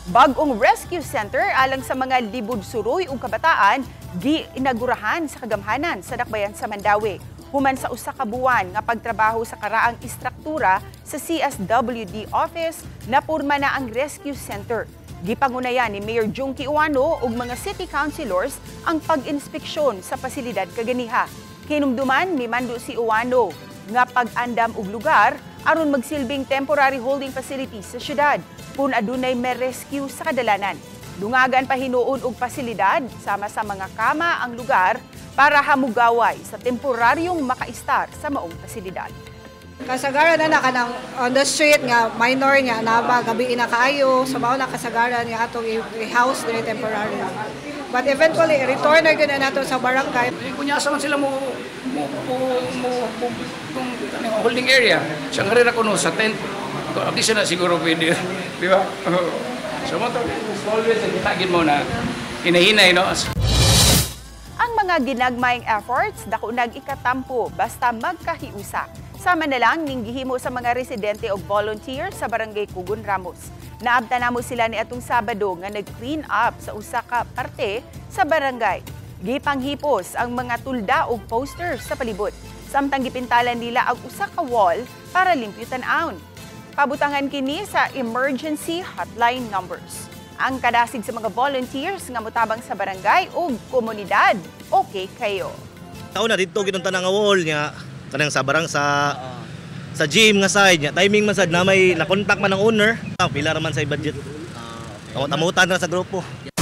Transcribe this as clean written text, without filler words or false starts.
Bagong rescue center alang sa mga libod suroy ug kabataan giinagurahan sa kagamhanan sa Dakbayan sa Mandawi. Human sa usa ka buwan nga pagtrabaho sa karaang istruktura sa CSWD office, napurma na ang rescue center. Gipangunayan ni Mayor Junkie Uwano ug mga city councilors ang pag-inspeksyon sa pasilidad kaganiha. Hinumduman ni Mando si Uwano nga pag-andam og lugar aron magsilbing temporary holding facility sa syudad kung adunay may rescue sa kadalanan. Dungagan pa hinuon og pasilidad sama sa mga kama ang lugar para hamugaway sa temporaryong makaistar sa maong pasilidad. Kasagaran na kanang on the street nga minor nga naba gabi ina kaayo sa mao na kasagaran nga atong i-house dire temporary. But eventually return na gyud nato sa barangay. Kunya sa man sila mo holding area. Siya nga rin ako no sa tent. Di siya na siguro pwede. Di ba? So mo to always itagin mo na hinahinay no. Ang mga ginagmayng efforts dako nag-ikatampo basta magkahiusa. Sama na lang ning gihimo sa mga residente o volunteer sa Barangay Kugon Ramos. Naabta namo sila ni atong Sabado nga nag-clean up sa usa ka parte sa barangay. Gipanghipos ang mga tulda o posters sa palibot. Samtang gipintalan nila ang usa ka wall para limpyo tan-awon. Pabutangan kini sa emergency hotline numbers. Ang kadasig sa mga volunteers nga motabang sa barangay o komunidad, okay kayo. Tao na dito ginunta nga wall niya kanang sa barang sa gym nga side niya. Timing man sad na may na-contact man ang owner. Pila ra man sa budget. Tamutan na sa grupo.